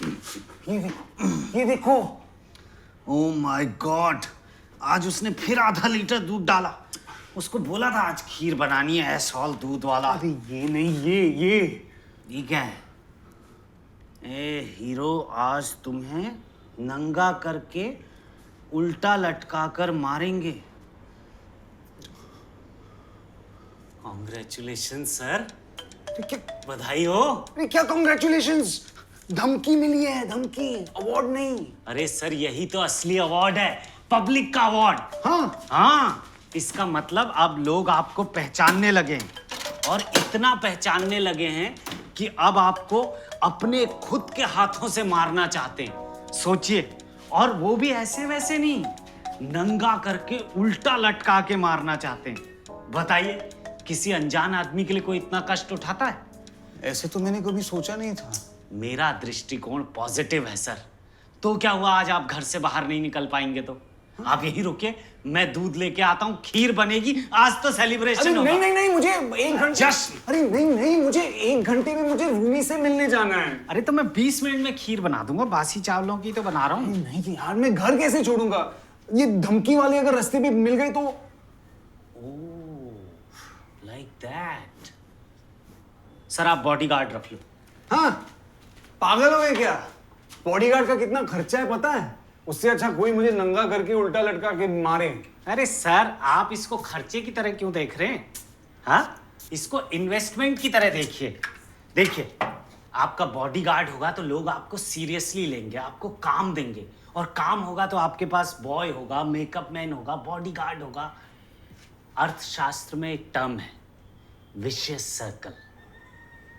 ये देखो। Oh my God, आज उसने फिर आधा लीटर दूध डाला। उसको बोला था आज खीर बनानी है, ऐसॉल दूध वाला। अरे ये नहीं, ये क्या है? ए हीरो, आज तुम्हें नंगा करके उल्टा लटका कर मारेंगे। कॉन्ग्रेचुलेशन सर, क्या? बधाई हो। अरे क्या कॉन्ग्रेचुलेशंस? धमकी मिली है, धमकी, अवार्ड नहीं। अरे सर, यही तो असली अवार्ड है, पब्लिक का अवार्ड। हाँ, इसका मतलब अब लोग आपको पहचानने लगे हैं, और इतना पहचानने लगे हैं कि अब आपको अपने खुद के हाथों से मारना चाहते हैं। सोचिए, और वो भी ऐसे वैसे नहीं, नंगा करके उल्टा लटका के मारना चाहते हैं। बताइए, किसी अनजान आदमी के लिए कोई इतना कष्ट उठाता है? ऐसे तो मैंने कभी सोचा नहीं था। मेरा दृष्टिकोण पॉजिटिव है सर। तो क्या हुआ, आज आप घर से बाहर नहीं निकल पाएंगे तो आप यहीं रुकिए, मैं दूध लेके आता हूँ, खीर बनेगी, आज तो सेलिब्रेशन होगा। नहीं, मुझे 1 घंटे। जश्न। अरे नहीं, मुझे 1 घंटे में मुझे रूमी से मिलने जाना है। अरे तो मैं 20 मिनट में खीर बना दूंगा, बासी चावलों की तो बना रहा हूँ। नहीं यार, मैं घर कैसे छोड़ूंगा? ये धमकी वाले अगर रास्ते पे मिल गए तो। Like that. सर, आप बॉडीगार्ड रख लो। हाँ, पागल हो गए क्या? बॉडीगार्ड का कितना खर्चा है पता है? उससे अच्छा कोई मुझे नंगा करके उल्टा लटका के मारे। अरे सर, आप इसको खर्चे की तरह क्यों देख रहे हैं? हाँ, इसको इन्वेस्टमेंट की तरह देखिए। देखिए, आपका बॉडीगार्ड होगा तो लोग आपको सीरियसली लेंगे, आपको काम देंगे, और काम होगा तो आपके पास बॉय होगा, मेकअप मैन होगा, बॉडीगार्ड होगा। अर्थशास्त्र में एक टर्म है, विशियस सर्कल।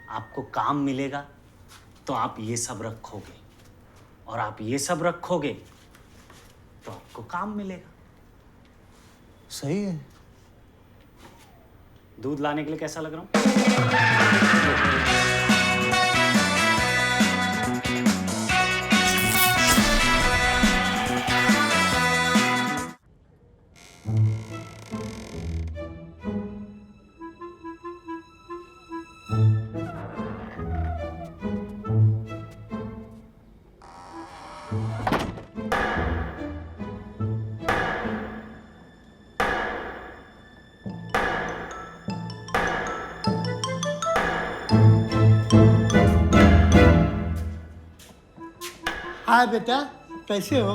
आपको काम मिलेगा तो आप ये सब रखोगे, और आप ये सब रखोगे तो आपको काम मिलेगा। सही है। दूध लाने के लिए कैसा लग रहा हूं? हाय बेटा, कैसे हो?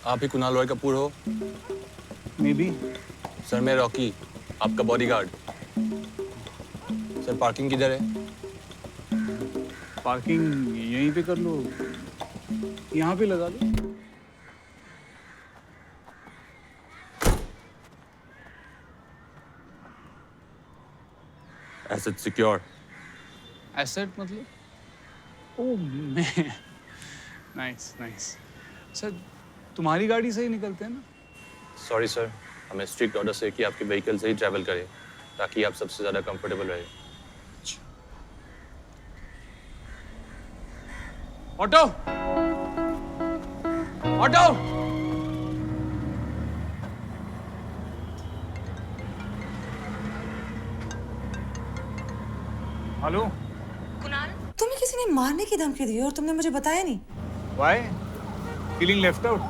आप ही कुणाल रॉय कपूर हो? May be. सर, मैं रॉकी, आपका बॉडीगार्ड। सर, पार्किंग किधर है? पार्किंग यहीं पे कर लो, यहाँ पे लगा लो। Asset secure. एसेट मतलब? ओह मैं नाइस। सर, तुम्हारी गाड़ी से ही निकलते हैं ना? सॉरी सर, हमें स्ट्रिक्ट ऑर्डर है कि आपके व्हीकल से ही ट्रैवल करें ताकि आप सबसे ज़्यादा कंफर्टेबल रहे। Auto, auto. हेलो कुणाल, तुम्हें किसी ने मारने की धमकी दी और तुमने मुझे बताया नहीं। Why feeling left out?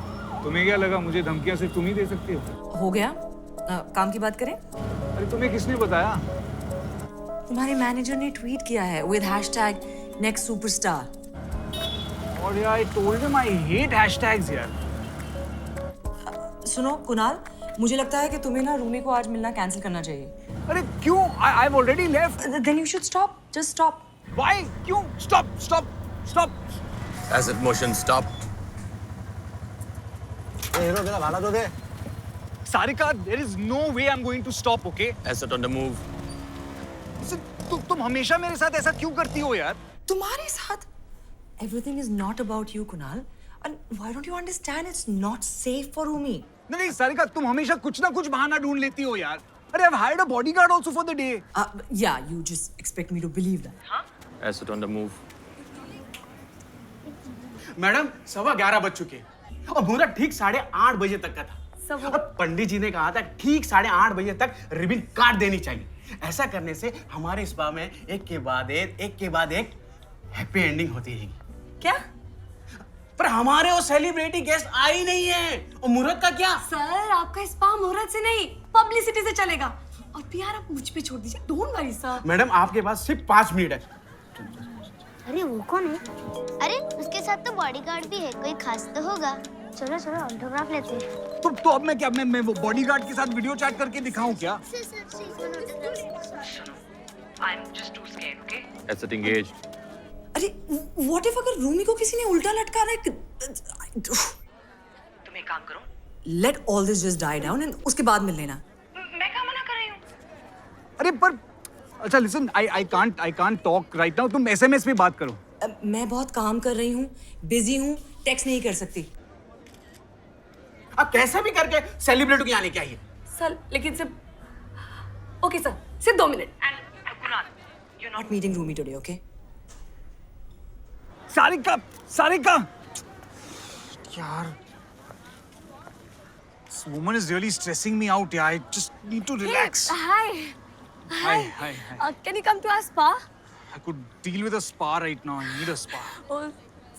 तुम्हें क्या लगा मुझे धमकियां सिर्फ तुम ही दे सकती हो गया काम की बात करें? अरे तुम्हें किसने बताया? तुम्हारे मैनेजर ने ट्वीट किया है विद #नेक्स्ट सुपरस्टार। और यार, I told him I hate hashtags यार। सुनो कुणाल, मुझे लगता है कि तुम्हें ना रूमी को आज मिलना कैंसिल करना चाहिए। अरे क्यों? I have already left. Then you should stop, just stop. Why? क्यों? Stop. Asset motion stop. Hero, तेरा भाड़ा तो दे। Sarika, there is no way I'm going to stop, okay? Asset on the move. तुम हमेशा मेरे साथ ऐसा क्यों करती हो यार? तुम्हारे साथ? Everything is not about you, Kunal. And why don't you understand it's not safe for Rumi? नहीं सारिका, तुम हमेशा कुछ ना कुछ बहाना ढूंढ लेती हो यार। अरे I've hired a bodyguard also for the day. Yeah, you just expect me to believe that, huh? Asset on the move. Madam 11:15 बज चुके हैं और मुहूर्त ठीक 8:30 बजे तक का था। सब और पंडित जी ने कहा था ठीक 8:30 बजे तक रिबन काट देनी चाहिए। ऐसा करने से हमारे स्पा में एक के बाद एक हैप्पी एंडिंग होती रहेगी। क्या? पर हमारे वो सेलिब्रिटी गेस्ट आ ही नहीं है। और मुहूर्त का क्या? सर आपका स्पा मुहूर्त से नहीं पब्लिसिटी से चलेगा। और प्यार आप मुझ पे छोड़ दीजिए, डोंट वरी सर। मैडम आपके पास सिर्फ 5 मिनट है। अरे वो कौन है? अरे उसके साथ तो बॉडीगार्ड भी है, कोई खास तो होगा। चलो चलो ऑटोग्राफ लेते हैं। तो अब मैं क्या मैं वो बॉडीगार्ड के साथ वीडियो चैट करके दिखाऊं क्या? Asset engaged. अरे व्हाट इफ अगर रूमी को किसी ने उल्टा लटका रहा है? तुम एक काम करो, let all this just die down and उसके बाद मिल लेना। मैं क्या मना कर रही हूँ? अरे पर अच्छा listen, I can't talk right now, तुम SMS पे बात करो। मैं बहुत काम कर रही हूँ, बिजी हूँ, टेक्स्ट नहीं कर सकती। आप कैसे भी करके सेलिब्रिटी को यहाँ लेके आइए। सर लेकिन सिर्फ ओके सर, सिर्फ 2 minute. And Kunal, you are not meeting roomie today, okay? Sarika यार, this woman is really stressing me out. Yeah, I just need to relax. Hi Hi. Can you come to our spa? I could deal with a spa right now. I need a spa.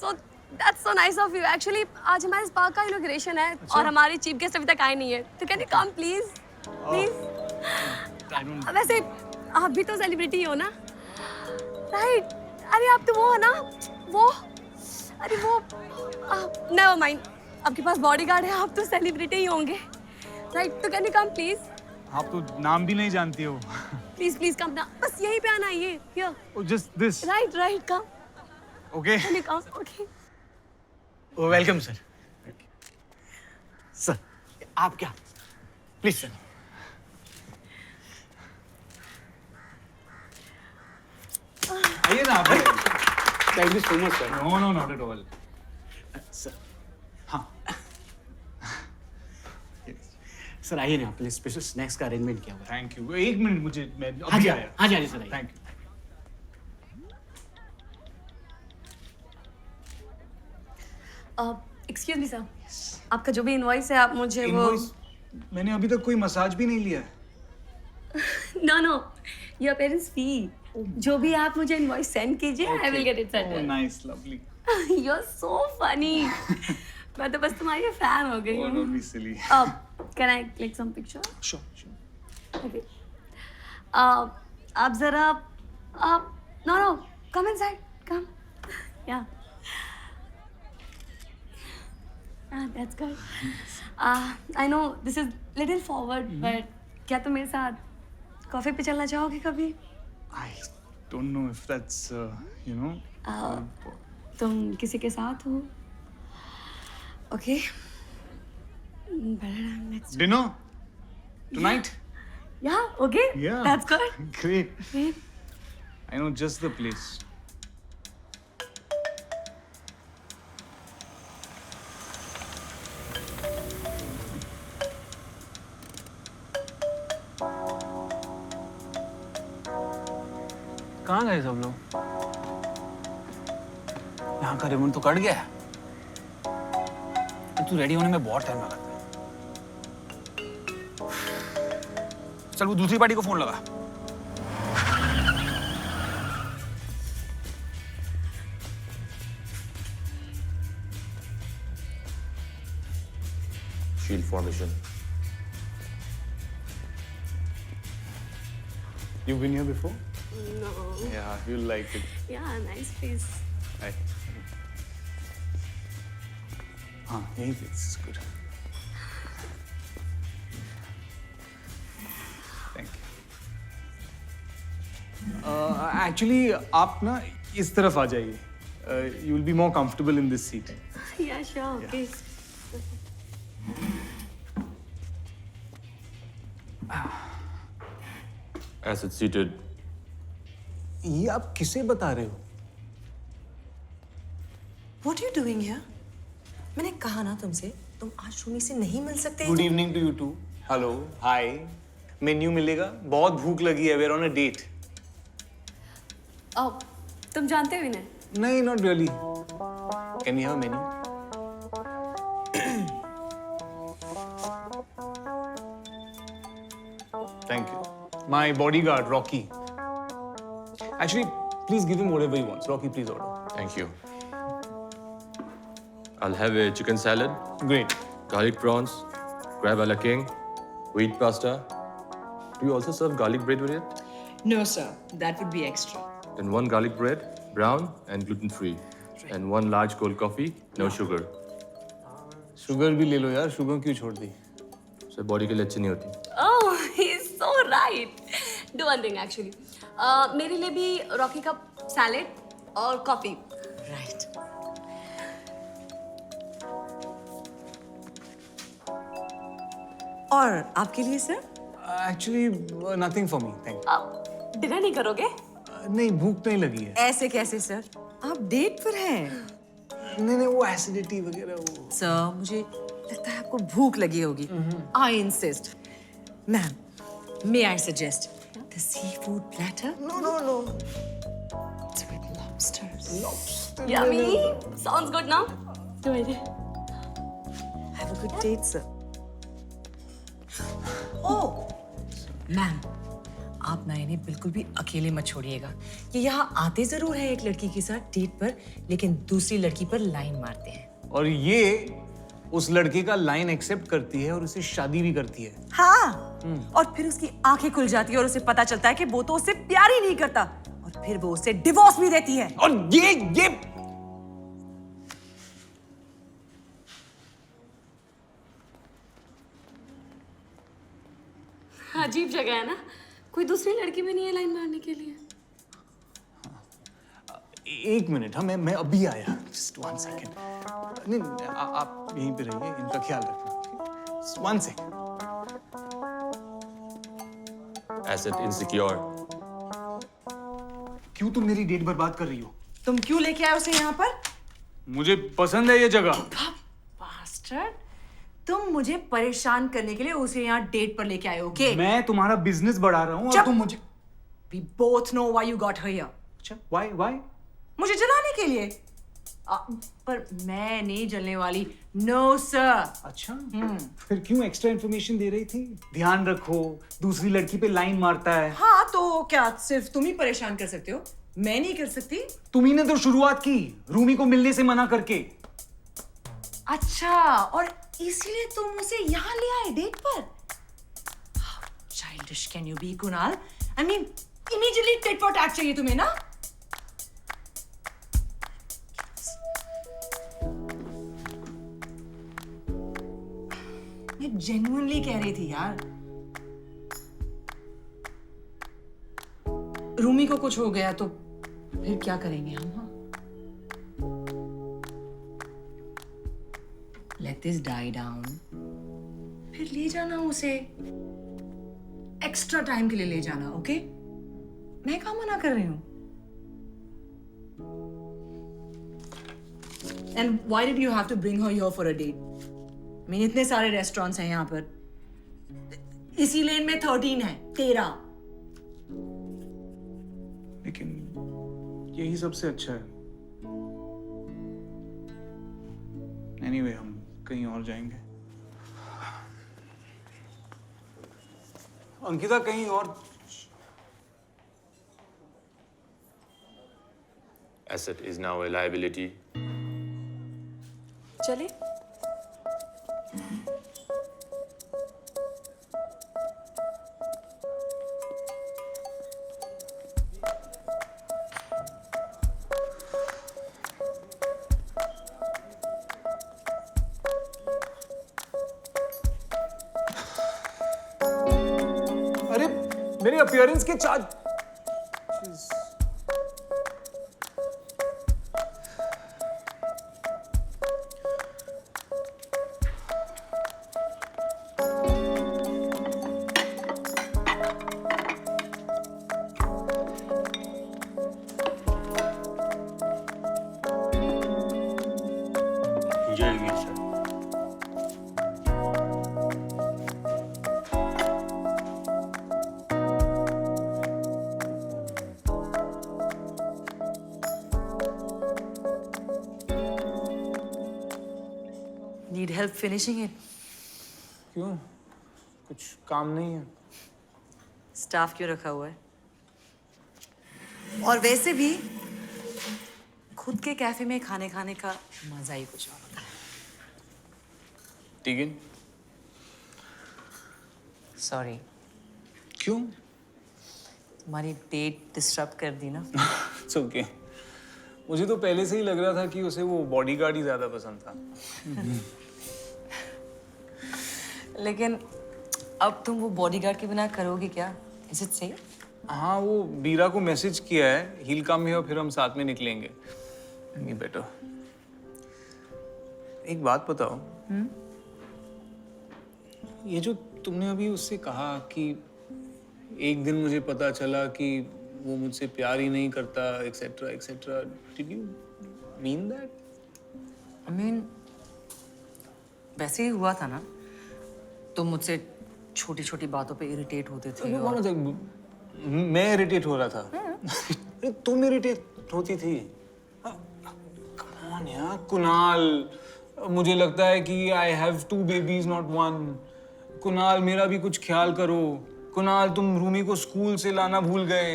So that's so nice of you. Actually आज हमारे spa का inauguration है और हमारे chief guest अभी तक आए नहीं है, तो can you come please? I don't. वैसे आप भी तो सेलिब्रिटी हो ना, राइट? अरे आप तो वो हो ना, वो नेवर माइंड, आपके पास बॉडीगार्ड है, आप तो सेलिब्रिटी ही होंगे, राइट? तो कैन यू कम प्लीज? आप तो नाम भी नहीं जानती हो। प्लीज कम ना, बस यहीं पे आना, ये here, Oh, just this. Right come, Okay. Can you come? Okay welcome sir. Sir आप क्या, प्लीज सर। आइए ना आप। Thank you so much sir. No, not at all. Sir हाँ। सर आइए ना, आपके लिए स्पेशल स्नैक्स का अरेंजमेंट किया हुआ है। Thank you. एक मिनट मुझे, मैं हाँ अभी जी आया। हाँ जी सर आइए। Thank you. Excuse me sir, आपका जो भी इनवॉइस है आप मुझे Invoice? मैंने अभी तक कोई मसाज भी नहीं लिया है। नो योर पेरेंट्स फी, जो भी आप मुझे इनवॉइस सेंड कीजिए, I will get it Oh, सेटल्ड। nice, lovely. You are so funny. मैं तो बस तुम्हारी फैन हो गई Oh, हूँ। don't be silly. Can I click some picture? Sure. Okay आप जरा no come inside, come, yeah that's good. I know this is little forward, but क्या तुम मेरे साथ कॉफी पे चलना चाहोगे कभी? I don't know if that's, you know. तुम किसी के साथ हो? Okay, next, Dinner? Tonight? या okay, Yeah. That's good. Great. I know just the place. कहाँ गए सब लोग? यहाँ का रिबन तो कट गया है। तू रेडी होने में बहुत टाइम लगा। चल वो दूसरी पार्टी को फोन लगा। Shield formation. You've been here before? No, Yeah, you'll like it. yeah, nice place. Hi. हाँ, यही this is good. Thank you. Actually, आप ना इस तरफ आ जाइए. You'll be more comfortable in this seat. Yeah, sure, okay. As it's seated. ये आप किसे बता रहे हो? What are you doing here? मैंने कहा ना तुमसे, तुम आज रूमी से नहीं मिल सकते। Good evening to you too. Hello, hi. Menu मिलेगा? बहुत भूख लगी है. We're on a date. तुम जानते हो इन्हें? नहीं, not really. Can we have a menu? Thank you. My bodyguard, Rocky. Actually, please give him whatever he wants. Rocky, please order. Thank you. I'll have a chicken salad, Great. garlic prawns, crab a la king, wheat pasta. Do you also serve garlic bread with it? No, sir. That would be extra. Then one garlic bread, brown and gluten-free. And one large cold coffee, no sugar. Sugar भी ले लो यार, sugar क्यों छोड़ दी? So body के लिए अच्छी नहीं होती. Oh, he's so right. Do one thing actually. मेरे लिए भी रॉकी का सैलेड और कॉफी. Right. और आपके लिए sir? Actually, nothing for me. Thank you. Dinner नहीं करोगे? नहीं, भूख नहीं लगी है. ऐसे कैसे सर? आप डेट पर हैं. नहीं, वो एसिडिटी वगैरह वो. सर, मुझे लगता है आपको भूख लगी होगी. I insist. Ma'am, may I suggest the seafood platter? No. It's with lobsters. Yummy. Sounds good now. Do it. Have a good date, sir. Oh, ma'am, आप ना इन्हें बिल्कुल भी अकेले मत छोड़िएगा. ये यहाँ आते जरूर है एक लड़की के साथ डेट पर, लेकिन दूसरी लड़की पर लाइन मारते हैं. और ये उस लड़के का लाइन एक्सेप्ट करती है और उसे शादी भी करती है. हाँ, और फिर उसकी आंखें खुल जाती है और उसे पता चलता है कि वो तो उससे प्यार ही नहीं करता, और फिर वो उसे डिवोर्स भी देती है. और ये अजीब जगह है ना. कोई दूसरी लड़की भी नहीं है लाइन मारने के लिए. एक मिनट. हाँ, मैं अभी आया. Just 1 second. नहीं, आप यहीं पे रहिए, इनका ख्याल रखना. Just 1 second. Asset insecure. क्यों तुम मेरी डेट बर्बाद कर रही हो? तुम क्यों लेके आए उसे यहाँ पर? मुझे पसंद है ये जगह. बास्टर्ड, तुम मुझे परेशान करने के लिए उसे यहाँ डेट पर लेके आए हो, ओके? मैं तुम्हारा बिजनेस बढ़ा रहा हूँ और चुप! तुम मुझे. We both know why you got her here. अच्छा, why? मुझे जलाने के लिए. पर मैं नहीं जलने वाली. No, sir. अच्छा, फिर क्यों एक्स्ट्रा इन्फॉर्मेशन दे रही थी? ध्यान रखो, दूसरी लड़की पे लाइन मारता है. हाँ, तो क्या सिर्फ तुम ही परेशान कर सकते हो? मैं नहीं कर सकती? तुम्ही ने तो शुरुआत की, रूमी को मिलने से मना करके. अच्छा, और इसीलिए तुम उसे यहाँ ले आए डेट पर? How childish can you be, Kunal? I mean, immediately tit for tat चाहिए तुम्हें ना? मैं genuinely कह रही थी यार. रूमी को कुछ हो गया तो फिर क्या करेंगे हम? हाँ? Let this die down. फिर ले जाना उसे. एक्स्ट्रा टाइम के लिए ले जाना, ओके? मैं कहाँ मना कर रही हूँ? And why did you have to bring her here for a date? I mean, इतने सारे रेस्टोरेंट्स हैं यहाँ पर. इसी लेन में 13 है, 13. लेकिन यही सबसे अच्छा है. Anyway, हम कहीं और जाएंगे. अंकिता कहीं और. Asset is now a liability. चले? अरे, मेरे अपीयरेंस के चार्ज. जय sir. Need help finishing it? क्यों? कुछ काम नहीं है? स्टाफ क्यों रखा हुआ है? और वैसे भी खुद के कैफे में खाने खाने का मजा ही कुछ और होता है। ठीक है। सॉरी, क्यों? तुम्हारी डेट डिस्टर्ब कर दी ना। It's okay. मुझे तो पहले से ही लग रहा था कि उसे वो बॉडीगार्ड ही ज्यादा पसंद था। लेकिन अब तुम वो बॉडीगार्ड के बिना करोगे क्या? Is it safe? हाँ, वो बीरा को मैसेज किया है, he'll come here, फिर हम साथ में निकलेंगे। Be better. एक बात बताओ। ये जो तुमने अभी उससे कहा कि एक दिन मुझे पता चला कि वो मुझसे प्यार ही नहीं करता, etcetera etcetera, did you mean that? I mean, वैसे ही हुआ था ना। तुम मुझसे छोटी छोटी बातों पे इरिटेट होते थे और... मैं इरिटेट हो रहा था। तुम इरिटेट होती थी। कम ऑन यार कुणाल, मुझे लगता है कि I have 2 babies not 1। Kunal, मेरा भी कुछ ख्याल करो। कुणाल, तुम रूमी को स्कूल से लाना भूल गए।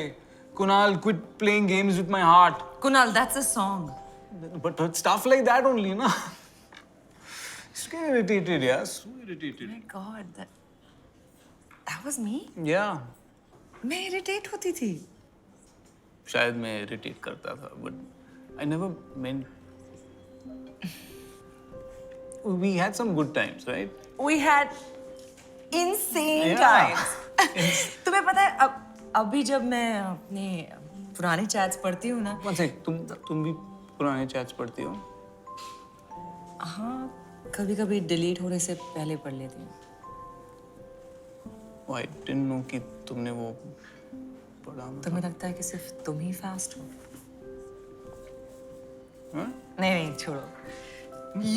Kunal, quit playing games with my heart। Kunal, that's a song. But stuff like that only, na? Just get irritated, yeah. So irritated. Oh my God, that was me? Yeah. मैं इरिटेट होती थी। शायद मैं irritate करता था, but I never meant. We had some good times, right? We had insane Yeah. times. तुम्हें पता है अभी जब मैं अपने पुराने चैट्स पढ़ती हूँ ना। One sec, तुम भी पुराने चैट्स पढ़ती हो? हाँ, कभी-कभी डिलीट होने से पहले पढ़ लेती हूँ। Oh, I didn't know कि तुमने वो पढ़ा। तुम्हें लगता है कि सिर्फ तुम ही फास्ट हो? हाँ? नहीं, छोड़ो।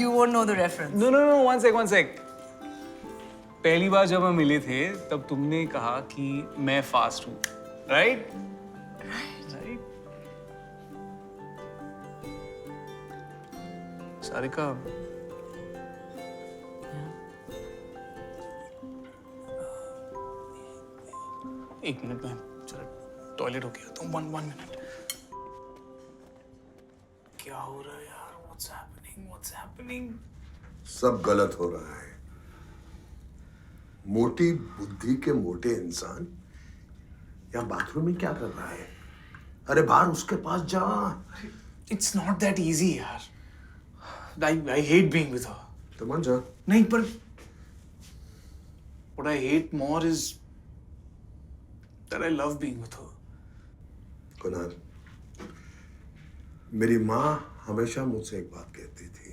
You won't know the reference. No, one sec. पहली बार जब हम मिले थे, तब तुमने कहा कि मैं फास्ट हूँ, right? सारिका, एक मिनट में जरा टॉयलेट होके आता हूँ। one minute. क्या हो रहा है यार? What's happening? सब गलत हो रहा है। मोटी बुद्धि के मोटे इंसान यहाँ बाथरूम में क्या कर रहा है? अरे बाहर उसके पास जा। It's not that easy, यार। I hate being with her. तो मान जा। नहीं, पर what I hate more is that I love being with her. Kunal, मेरी माँ हमेशा मुझसे एक बात कहती थी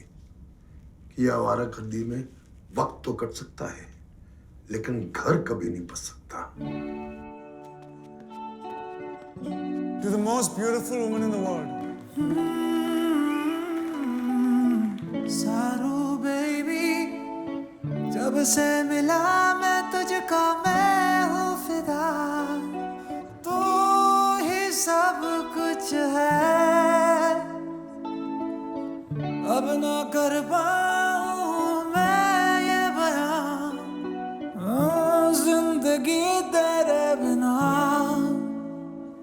कि आवारागर्दी में वक्त तो कट सकता है, लेकिन घर कभी नहीं बस सकता। You're the most beautiful woman in the world. सारू बेबी, जब से मिला मैं तुझको मैं हूँ फिदा, तू ही सब कुछ है, अब ना कर पाऊँ मैं ये बयां, जिंदगी तेरे बिना।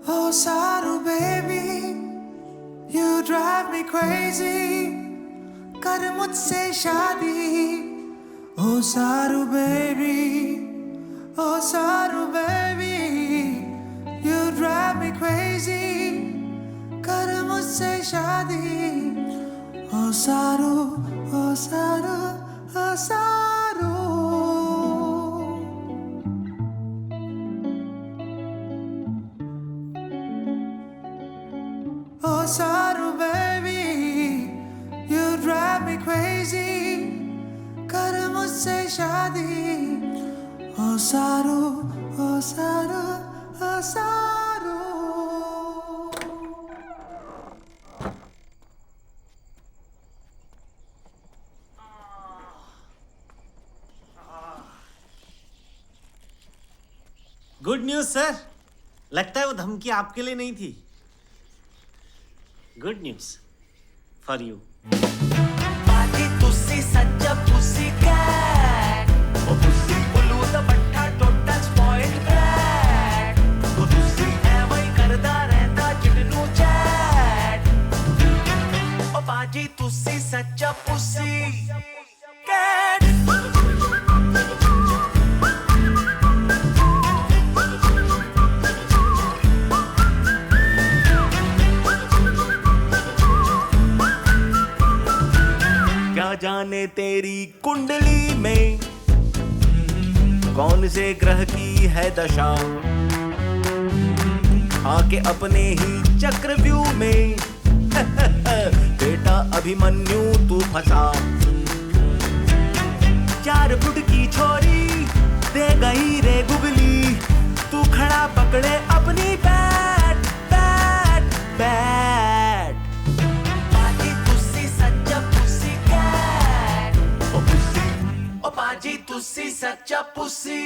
Oh सारू baby, you drive me crazy, कर मुझसे शादी। Oh सारू बेबी, oh सारू baby, you drive me crazy, कर मुझसे शादी। Oh सारू, oh सारू, oh सारू। Oh सारू baby, you drive me crazy, कर मुझसे शादी। Oh सारू, oh सारू, oh सारू। गुड न्यूज सर, लगता है वो धमकी आपके लिए नहीं थी। Good news for you. तुसी सच्चा तेरी कुंडली में कौन से ग्रह की है दशा, आके अपने ही चक्रव्यूह में बेटा अभिमन्यु तू फंसा। 4 फुट की छोरी दे गई रे गुगली, तू खड़ा पकड़े अपनी बैट बैट बैट। पाजी तुसी सच्चा पुसी कैट, ओ पुसी ओ पाजी तुसी सच्चा पुसी।